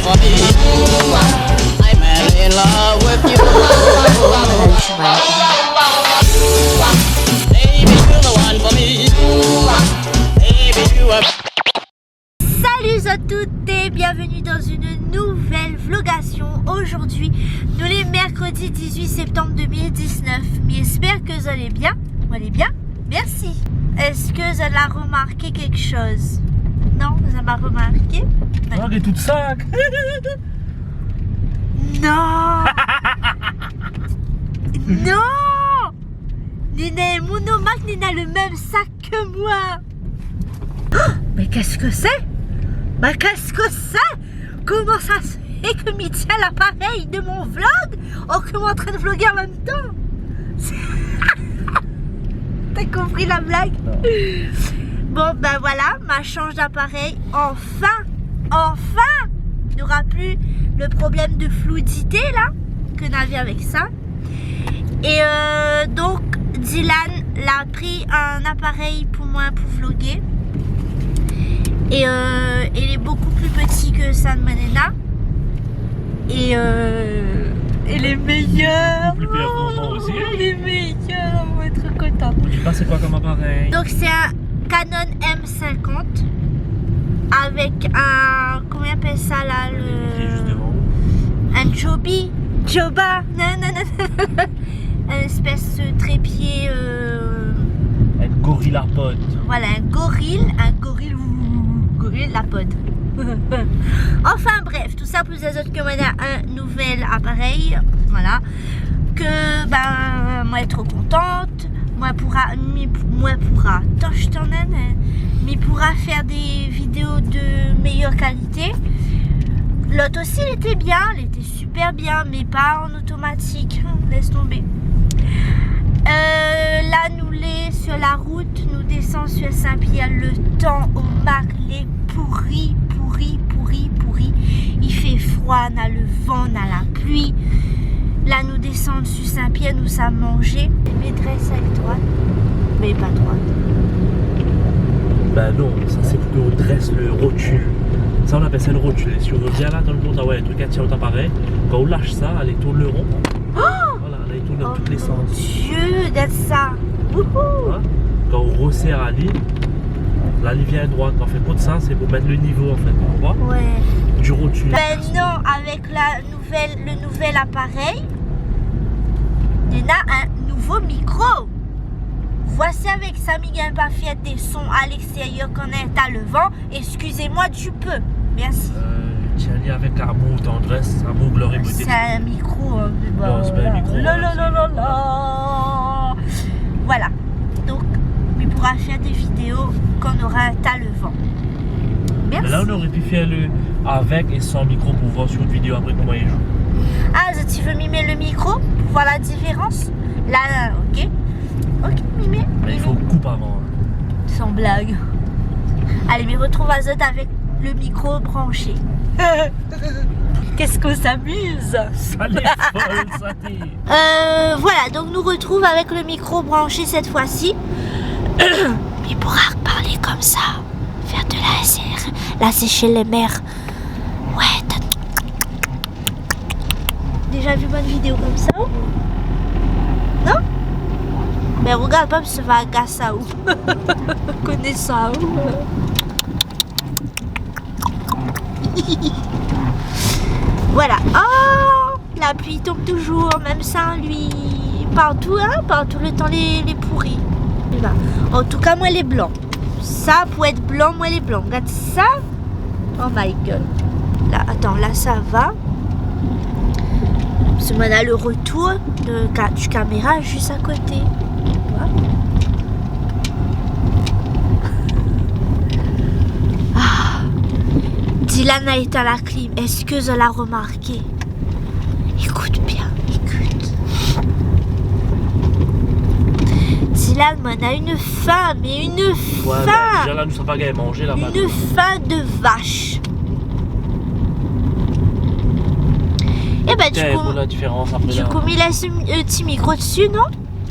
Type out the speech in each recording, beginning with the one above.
for me. I'm madly in love with you. Baby, you're the one for me. Baby, you are... Salut à toutes et bienvenue dans une nouvelle vlogation. Aujourd'hui, nous les mercredi 18 septembre 2019. Mais j'espère que vous allez bien. Vous allez bien? Merci. Est-ce que vous avez remarqué quelque chose? Non, vous avez pas remarqué? Oh, elle est toute sac. Non. Non. Nina est monomarque, Nina a le même sac que moi. Oh, mais qu'est-ce que c'est? Bah qu'est-ce que c'est? Comment ça se fait que m'y tient l'appareil de mon vlog ou que moi en train de vlogger en même temps? T'as compris la blague? Bon ben voilà, ma change d'appareil. Enfin il n'y aura plus le problème de fluidité là que nous avions avec ça. Et donc Dylan l'a pris un appareil pour moi pour vlogger. Et il est beaucoup plus petit que ça de Manena. Et il est meilleur. Plus performant aussi. Il est meilleur, on va être content. Tu penses c'est quoi comme appareil? Donc c'est un Canon M50 avec un, comment on appelle ça là, Juste devant. un Joba, non. Un espèce de trépied. Un gorilla pod. Voilà, un gorille la pod. Enfin bref, tout ça pour les autres que moi un nouvel appareil, voilà, que ben moi être trop contente, moi pourra faire des vidéos de meilleure qualité. L'autre aussi il était bien, il était super bien, mais pas en automatique, laisse tomber. Là nous les sur la route, nous descendons sur Saint-Pierre, le temps au marque les pourri. Il fait froid, on a le vent, on a la pluie. Là nous descendons sur Saint-Pierre, nous sommes mangés. Maîtresse avec droite, mais pas droite. Ben non, ça c'est plutôt dresse le rotule. Ça on appelle ça le rotule. Et si on revient là dans le compte, ouais, le truc attire l'autre appareil. Quand on lâche ça, elle tourne le rond. Voilà, elle tourne dans tous les sens. Dieu, d'être ça. Voilà. Quand on resserre la ligne vient à droite. En fait, pour ça, c'est pour mettre le niveau en fait. Tu vois? Ouais. Du rotule. Ben non, avec le nouvel appareil, il y a un nouveau micro. Voici avec ça, Miguel pas fait des sons à l'extérieur quand on est à le vent. Excusez-moi du peu. Merci. Tu as lié avec amour, tendresse, amour, gloire et beauté. C'est un micro. Non, c'est pas un micro. Voilà. Donc, il pourra faire des vidéos quand on aura un le vent. Merci. Là, on aurait pu faire le avec et sans micro pour voir sur une vidéo après comment il joue. Ah, tu veux mimer le micro pour voir la différence? Là, ok. Ok, mimer. Mais il faut coupe avant. Sans blague. Allez, mais retrouve Azot avec le micro branché. Qu'est-ce qu'on s'amuse. Ça l'est folle, ça t'est. Voilà, donc nous retrouve avec le micro branché cette fois-ci. Il pourra parler comme ça. Faire de la SR. Là, c'est chez les mères. Ouais, t'as déjà vu bonne vidéo comme ça? Non? Mais regarde pas, ça va agacer ça ou. Connais ça ou. Voilà. Oh, la pluie tombe toujours, même ça, lui. Partout, hein, partout le temps les pourris. Là. En tout cas, moi les blancs. Ça, pour être blanc, moi les blancs. Regarde ça. Oh my god. Là, attends, là ça va. Parce que on a le retour du caméra juste à côté. Voilà. Ah. Dylan a éteint la clim. Est-ce que je l'ai remarqué? Écoute bien, écoute. Dylan, on a une faim, mais une faim. Ouais, déjà là, nous sommes pas gagné manger là-bas. Une faim de vache. Et ben du coup, la différence après du là. coup, il laisse un petit micro dessus, non?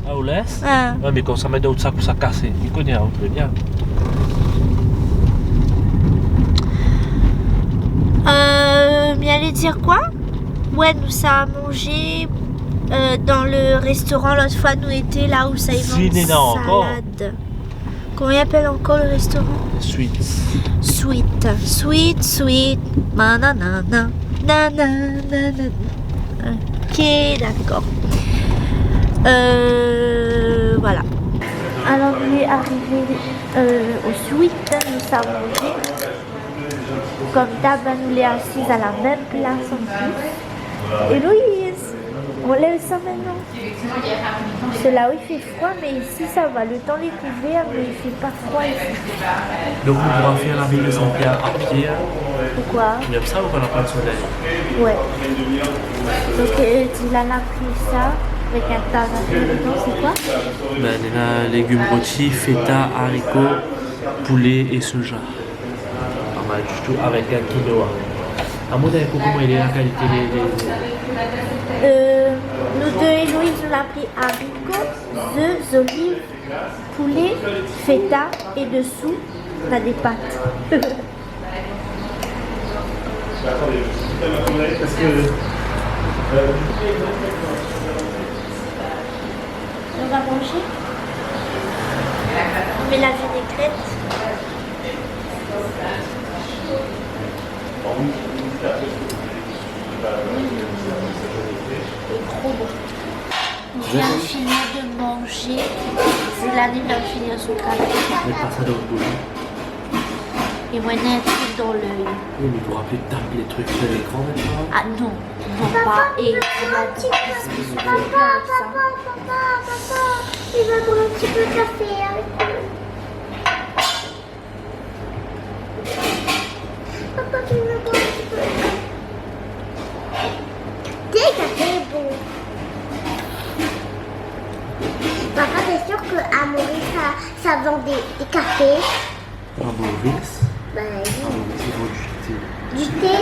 Ah, on laisse? Ouais. Ouais, mais quand ça met d'autres sacs ou ça casse, il connaît, hein, très bien. mais allez dire quoi? Ouais, nous ça a mangé dans le restaurant l'autre fois nous était là où ça y vend Cinéna encore. salade. Comment il appelle encore le restaurant? Sweet. Sweet, sweet, sweet, nanana, nanana. Ok, d'accord. Voilà. Alors on est arrivé au Sweet, nous sommes mangé. Comme d'hab, nous les assises à la même place en plus. Et Louise, on lève ça maintenant. C'est là où il fait froid, mais ici ça va. Le temps est couvert, mais il fait pas froid ici. Donc on pourra faire la ville de Saint-Pierre à pied. Pourquoi? Tu aimes ça ou qu'on n'a pas de soleil? Ouais. Donc Dylan a pris ça avec un tas dedans, c'est quoi? Ben, il y a légumes rôtis, feta, haricots, poulet et soja. Pas mal du tout avec un quinoa. À mon avis, comment il est la qualité Nous deux et Louise, on a pris haricots, œufs, olives, poulet, feta et dessous, on a des pâtes. On va manger. On met la vinaigrette. C'est trop bon. On vient de finir de manger. Dylan vient de finir son café. Mais pas ça dans le boulot. Et moi, il y a un truc dans l'œil. Oui, mais pour rappeler de taper les trucs sur l'écran maintenant. Ah non, non pas. Et il m'a dit qu'est-ce que je vais faire avec ça. Papa, il va boire un petit peu de café avec nous. Papa, tu veux boire un petit peu de café? T'es café est bon. Papa, t'es sûr qu'à Maurice, ça vend des cafés? Un Maurice. Ben Un oui. Maurice, ils vendent du thé. Du thé?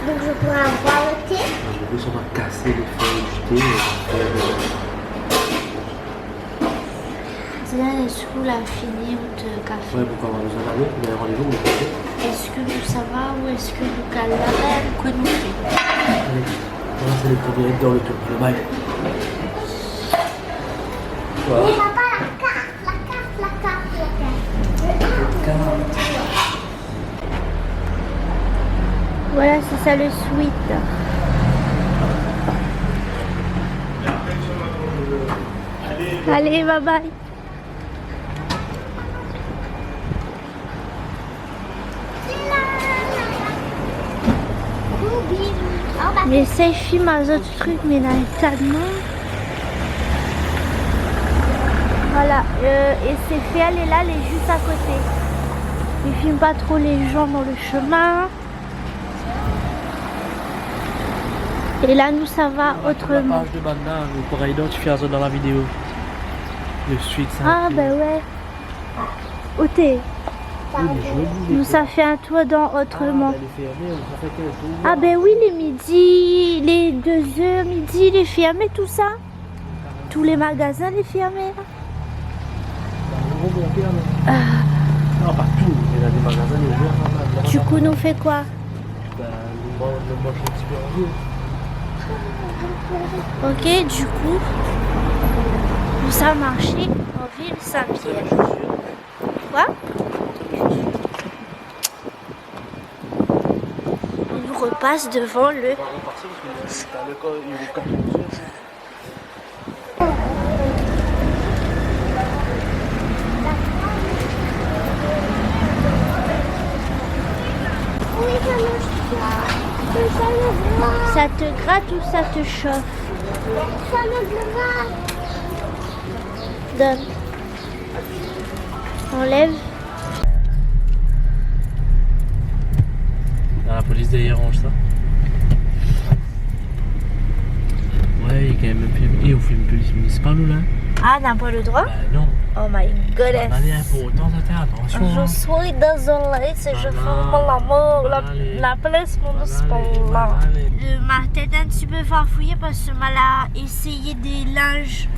Donc je pourrais avoir le thé? Un Maurice, on va casser les feuilles du thé et on va faire Dylan, est-ce que vous a fini votre café? Ouais, pourquoi avoir besoin d'aller? Vous avez rendez-vous, vous le faites. Est-ce que nous ça va ou est-ce que nous calmons ou que nous fait? Allez, on va faire les premiers dans le tour. Le bail. Mais Voilà. papa, la carte. Voilà, c'est ça le sweet. Allez, bye bye. Mais ça filme un autre truc, mais là, tellement. Voilà, et c'est fait, elle est là, elle est juste à côté. Il filme pas trop les gens dans le chemin. Et là, nous, ça va autrement. La page de maintenant, vous pourrez identifier ça dans la vidéo. Le suite, ça. Ah, ben ouais. Où t'es? Nous, ça fait un tour dans autrement. Ah, ben oui, les midis, les 2h, midi, les fermés, tout ça. Tous les magasins, les fermés. Non, pas tout, il y a des magasins, les jours. Du coup, nous fait quoi? Le mange un petit peu en ville. Ok, du coup, nous sommes marché en ville Saint-Pierre. Quoi? On nous repasse devant le... Oui, ça me gratte. Ça me gratte. Ça te gratte ou ça te chauffe? Ça me gratte. Donne. Enlève. La police derrière range ça. Ouais, il y a quand même un film. Et on fait une police municipale ou là? Ah, n'a pas le droit? Bah non. Oh my goodness. Allez, pour autant, ça fait attention. Je suis désolée si je filme l'amour, la police municipale. Ma tête est un petit peu farfouillée parce que mal a essayé des linges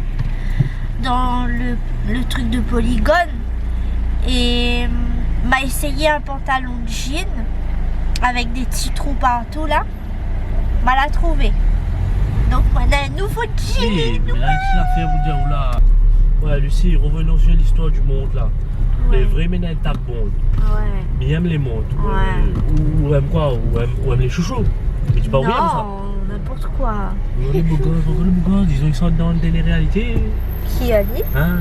dans le truc de polygone et m'a essayé un pantalon de jean avec des petits trous partout là. On va la trouver. Donc on a un nouveau jean. Oui, mais là, ici, l'affaire, vous dire, là. Ouais, Lucie, revenons sur l'histoire du monde là. Ouais. Les vrais ménages tapent bon. Ouais. Mais ils aiment les montres. Ouais. Ou aiment quoi ou aiment les chouchous. Mais tu parles bien ça. Non, n'importe quoi. Les beaux gosses, disons, ils sont dans des réalités. Qui a dit? Hein?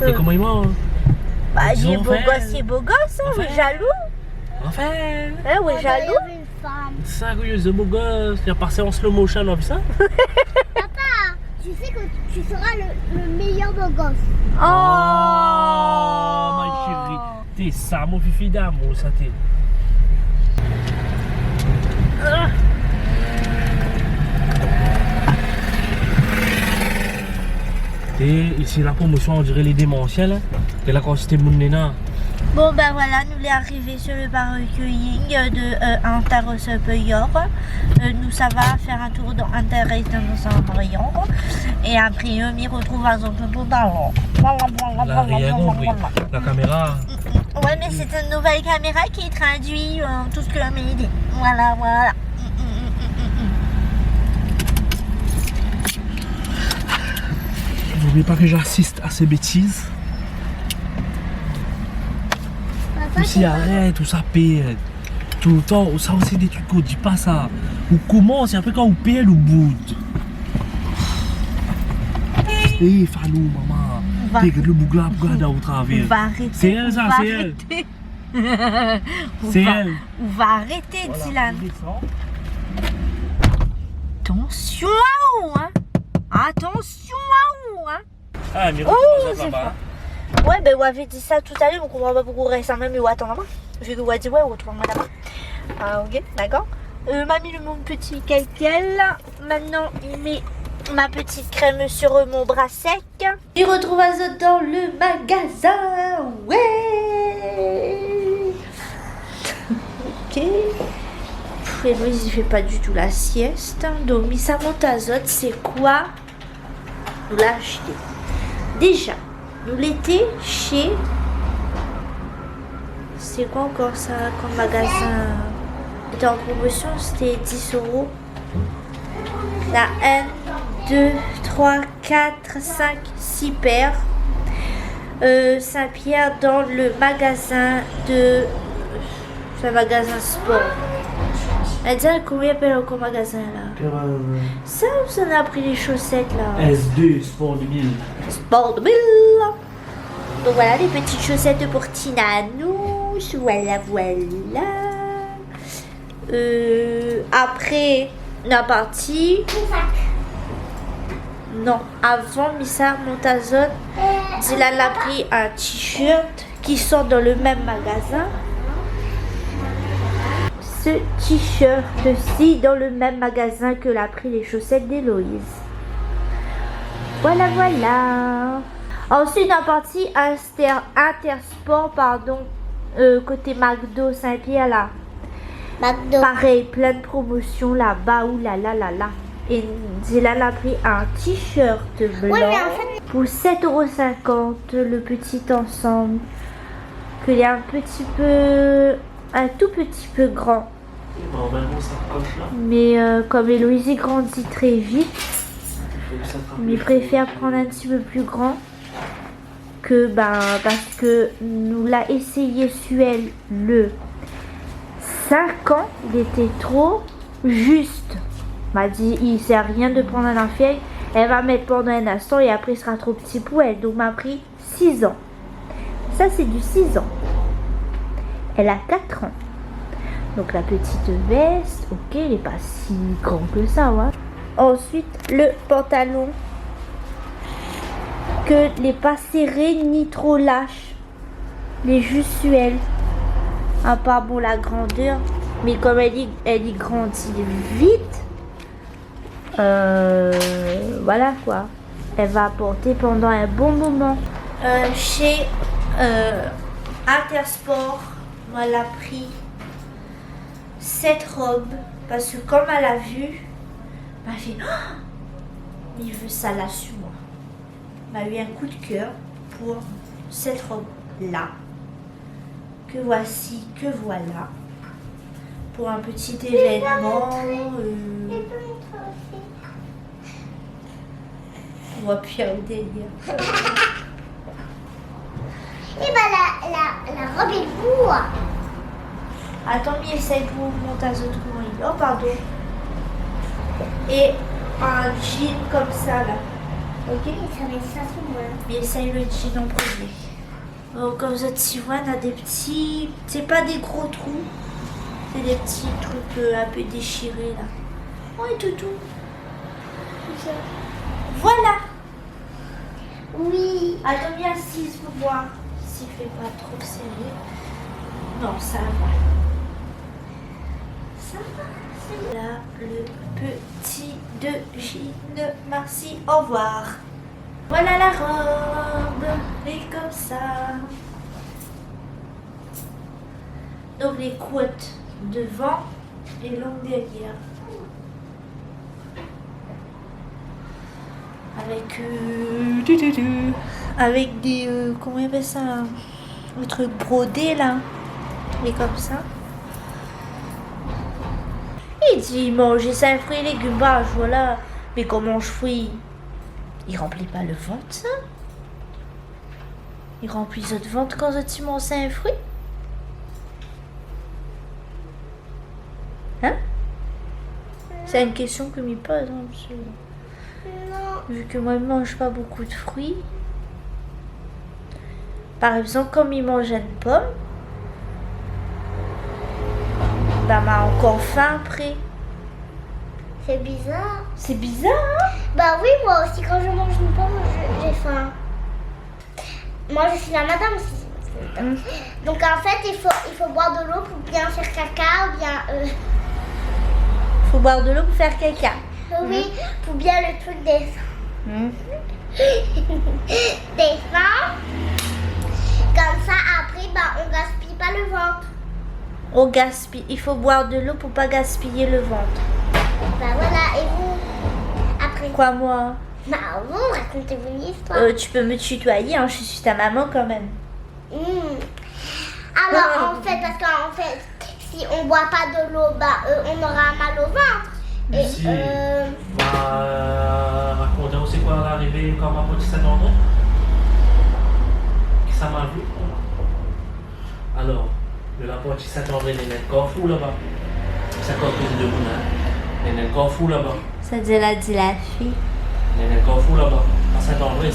Mais comment ils mangent? Bah, Ils il est ont beau fait. gosse, il est beau gosse, hein, oui, Enfin. jaloux. Enfin! Hein, oui, jaloux. Il y avait une femme. Ça, de beaux gosses. Il a passé en slow motion, on a vu ça? Papa, tu sais que tu seras le meilleur beau gosse. Oh, ma chérie. T'es ça, mon fifi d'amour, ça t'es. Et ici, la promotion, on dirait les démentiels. Et là, quand c'était mon néna. Bon ben voilà, nous l'est arrivé sur le parking de Interosuperior. Nous ça va faire un tour dans Interosuperior. Et après on m'y retrouve à son pantalon. Là, rien compris. La caméra. Ouais mais c'est une nouvelle caméra qui traduit tout ce que l'on m'a dit. Voilà, voilà. N'oubliez pas que j'assiste à ces bêtises. Papa, Aussi arrête, ou ça perd. Tout le temps, ça aussi des trucs qu'on dit pas ça. Ou commence, et après quand on perd, ou boude. Eh, Falou, maman. Va. Regarde le bougla, regarde au On travers. va arrêter. C'est elle, ça, on va c'est elle. arrêter. C'est elle. On va arrêter, Voilà, Dylan. on descend. Attention à où, hein. Attention à où, hein. Ah, mais Oh, retrouve ça c'est là-bas. Ouais, ben, on avait dit ça tout à l'heure, donc on va pas beaucoup rester même, mais attends là-bas. Je vais vous dire, ouais, retrouve-moi là-bas. Ah, ok, d'accord. Mamie, mon petit calquel. Maintenant, il met ma petite crème sur mon bras sec. Il retrouve Azot dans le magasin. Ouais. Ok. Et Louise, il fait pas du tout la sieste. Donc, Missa monte Azot, c'est quoi? Nous l'a acheté. Déjà, nous l'étions chez... C'est quoi encore ça comme magasin? C'était en promotion, c'était 10 €. La 1, 2, 3, 4, 5, 6 paires. Saint-Pierre dans le magasin de... C'est un magasin sport. Elle dit combien appelle encore magasin là? Ça ou ça a pris les chaussettes là? S2, Sport 2000. Sport 2000. Donc voilà les petites chaussettes pour Tinanous. Voilà, voilà. Après, on a parti. Non, avant Missa Montazot, Dylan a pris un t-shirt qui sort dans le même magasin. Ce t-shirt-ci dans le même magasin que l'a pris les chaussettes d'Héloïse. Voilà, voilà. Ensuite, on a parti Intersport, pardon, côté McDo Saint-Pierre là. McDo. Pareil, plein de promotions là-bas, ou là là là là. Et Dylan a pris un t-shirt blanc Oui, mais en fait- pour 7,50 €, le petit ensemble. Qu'il est un tout petit peu grand. Bon, ben bon, ça coche là. Mais comme Héloïse grandit très vite, Faut que ça te il préfère prendre un petit peu plus grand. Que parce que nous l'a essayé Suel le 5 ans, il était trop juste. M'a dit il sert à rien de prendre un enfant, elle va mettre pendant un instant et après il sera trop petit pour elle. Donc m'a pris 6 ans. Ça c'est du 6 ans. Elle a 4 ans. Donc la petite veste, ok, elle n'est pas si grande que ça, ouais. Ensuite le pantalon, que les pas serrés ni trop lâches, les justuels, à part bon la grandeur, mais comme elle y grandit vite, voilà quoi, elle va porter pendant un bon moment. Chez Intersport, moi elle a pris cette robe parce que comme elle a vu, elle m'a fait oh, il veut ça là sur moi. M'a eu un coup de cœur pour cette robe là que voici, que voilà, pour un petit événement. Je peux montrer aussi. On va plus au délire. Et bah la robe est beau. Attends, mais essaye pour monter à ce truc. Oh, pardon. Et un jean comme ça, là. Ok? Et ça met ça sur moi. Mais essaye le jean en premier. Oh, comme vous êtes si on a des petits... C'est pas des gros trous. C'est des petits trucs un peu déchirés, là. Oh, et toutou. Voilà. Oui. Attends, bien assise pour voir s'il fait pas trop serré. Non, ça va. Ça va. C'est là le petit de Gine. Merci, au revoir. Voilà la robe. Et comme ça. Donc les côtes devant et longues derrière. Avec des comment on appelle ça, le truc brodé là, et comme ça. Il dit manger 5 fruits et légumes, bah voilà. Mais comment je fruits, il remplit pas le ventre ça. Il remplit votre ventre quand tu manges 5 fruits. Hein? C'est une question que m'y pose, hein, monsieur. Non. Vu que moi je mange pas beaucoup de fruits. Par exemple, comme il mange une pomme, bah m'a encore faim après. C'est bizarre. C'est bizarre, hein? Bah oui, moi aussi quand je mange une pomme, j'ai faim. Moi je suis la madame aussi. Donc en fait, il faut boire de l'eau pour bien faire caca ou bien... Faut boire de l'eau pour faire caca. Oui, pour bien le truc des des seins. Comme ça, après, bah, on gaspille pas le ventre. On gaspille. Il faut boire de l'eau pour pas gaspiller le ventre. Bah voilà, et vous? Après, Quoi, moi? bah vous, racontez-vous une histoire. Tu peux me tutoyer, hein, je suis ta maman quand même. Alors, en fait, parce qu'en fait, si on boit pas de l'eau, bah, on aura mal au ventre. Et, Lucie, va raconter aussi quoi l'arrivée quand ma petite Saint-André. Qui ça m'a vu. Alors, de la petite Saint-André, il y a un corps là-bas. C'est encore plus de boulot. Il y a un corps là-bas. Ça dit la fille. Il y a un corps là-bas. À Saint-André,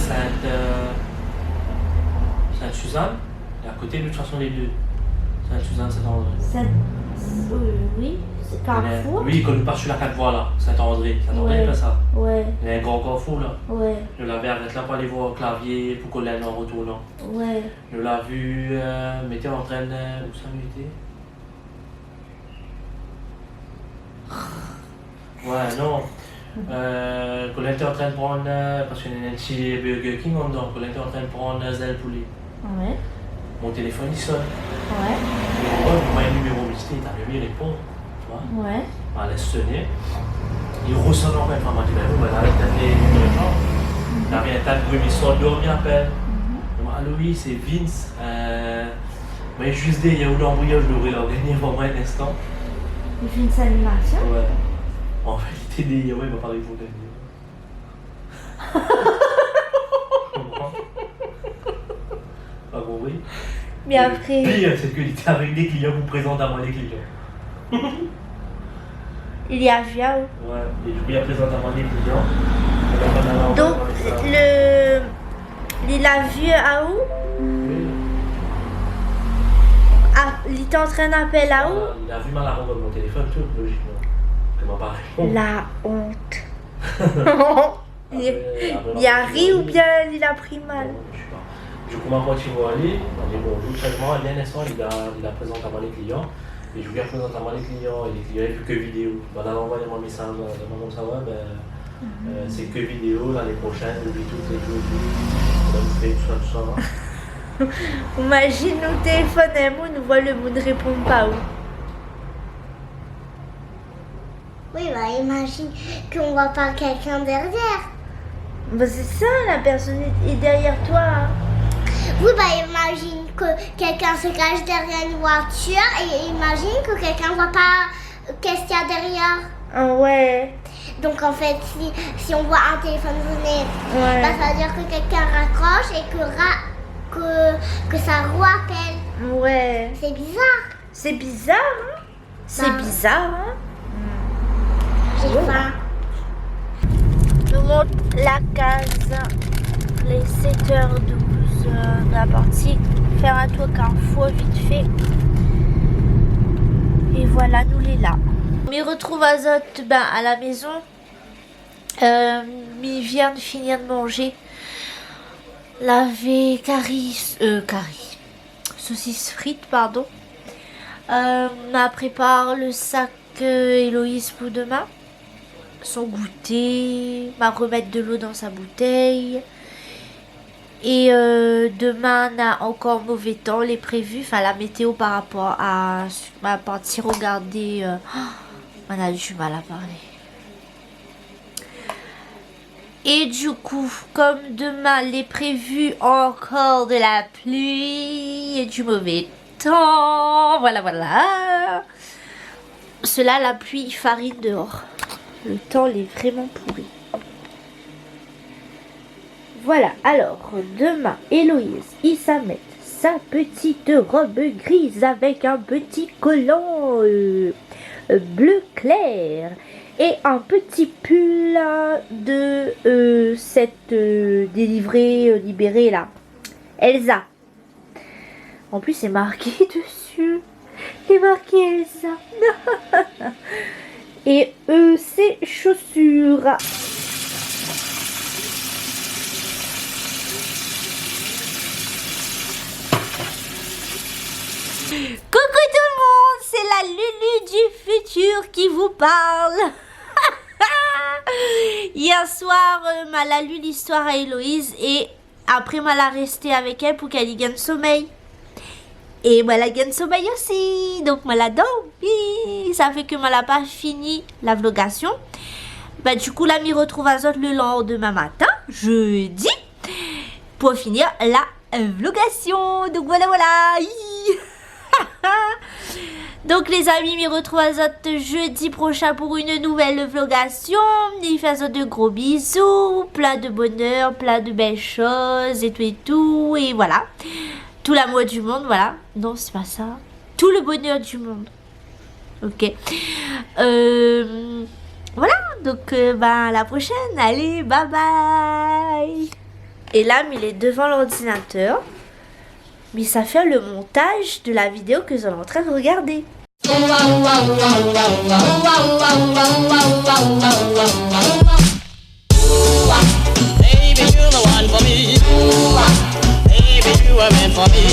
Sainte-Suzanne. Et à côté, de toute façon, les deux. Sainte-Suzanne, Saint-André. Oui, c'est Carrefour. Oui, quand nous partons sur la 4 voies là, Saint-André. Saint-André, Ouais. il fait ça. Ouais, Il y a un grand carrefour là. ouais, Je l'avais arrêté là pour aller voir au clavier pour qu'on l'aille en retournant. ouais. Je l'ai vu, mettait en train de. Où ça m'était? Ouais, non. Qu'on était en train de prendre. Parce qu'il y a un petit Burger King en dedans. Qu'on était en train de prendre zèle poulet. Ouais, Mon téléphone il sonne. ouais, Et moi, je vois un numéro mystère, t'as le il répond. Tu vois? ouais. On laisse sonner. Il ressonne encore une fois. Moi, je dis, ben vous, là, t'as des gens. Il y avait un tas de bruit, mais il sort dormi à peine. Allô, oui, c'est Vince. Mais juste dit, il y a eu l'embrouillage, je l'aurais gagné pour moi un instant. Il fait une animation. Ouais. En réalité, il m'a parlé pour gagner. Pas compris? Mais après, Pire, c'est qu'il était avec des clients, vous présente à moi les clients. il y a Viao. Ouais, et du coup, il a présenté à moi les clients. Donc, il a vu à où? Ah, il était en train d'appeler à où? Il a vu ma larme dans mon téléphone, tout, logiquement. Il m'a pas répondu. La honte. Il a ri ou bien il a pris mal? Je sais pas. Du coup, ma continué à aller. On dit bon, joue traitement. Et un instant, il a présenté à moi les clients. Et je lui ai présenté à moi les clients. Et les clients n'avaient plus que vidéo. Ben, là, on envoyé mon message. Maman, ça va, c'est que vidéo. L'année prochaine, oublie tout, c'est tout. On va vous faire tout ça. Imagine nous téléphonons, nous voit le monde ne répond pas où. Oui, bah imagine qu'on voit pas quelqu'un derrière. Bah c'est ça, la personne est derrière toi. Hein. Oui, bah imagine que quelqu'un se cache derrière une voiture et imagine que quelqu'un ne voit pas qu'est-ce qu'il y a derrière. Ah ouais. Donc en fait, si on voit un téléphone sonner, Ouais. bah, ça veut dire que quelqu'un raccroche et que ça roue appelle. Ouais. C'est bizarre. C'est bizarre, hein? C'est Bah. bizarre, hein? J'ai Ouais. faim. Je nous montre la case. Les 7h12 de la partie. Faire un tour Carrefour vite fait. Et voilà, nous les là. On retrouve Azote à la maison. Il vient de finir de manger. Laver saucisse frites, pardon. On prépare le sac Héloïse pour demain. Son goûter, m'a remettre de l'eau dans sa bouteille. Et demain, on a encore mauvais temps, les prévus, enfin la météo par rapport à ma partie regarder. On a du mal à parler. Et du coup, comme demain, les prévus encore de la pluie et du mauvais temps. Voilà. Cela, la pluie farine dehors. Le temps est vraiment pourri. Voilà, alors, demain, Héloïse, il s'amène sa petite robe grise avec un petit collant bleu clair et un petit pull de cette libérée là, Elsa. En plus, c'est marqué dessus. C'est marqué Elsa. Et ses chaussures. Coucou tout le monde, c'est la Lulu du futur qui vous parle. Hier soir, m'a lu l'histoire à Héloïse et après m'a la resté avec elle pour qu'elle y gagne sommeil. Et moi la gagne sommeil aussi, donc moi la dormi. Ça fait que moi la pas fini la vlogation. Bah du coup là m'y retrouve à Zot le lendemain matin, jeudi, pour finir la vlogation. Donc voilà. Donc les amis, m'y retrouve à Zot jeudi prochain pour une nouvelle vlogation. Il fait de gros bisous, plein de bonheur, plein de belles choses et tout. Et voilà. Tout l'amour du monde, voilà. Non, c'est pas ça. Tout le bonheur du monde. Ok. Voilà. Donc, à la prochaine. Allez, bye bye. Et là, il est devant l'ordinateur. Mais ça fait le montage de la vidéo que vous êtes en train de regarder. Baby, you're the one for me. Baby, you were meant for me.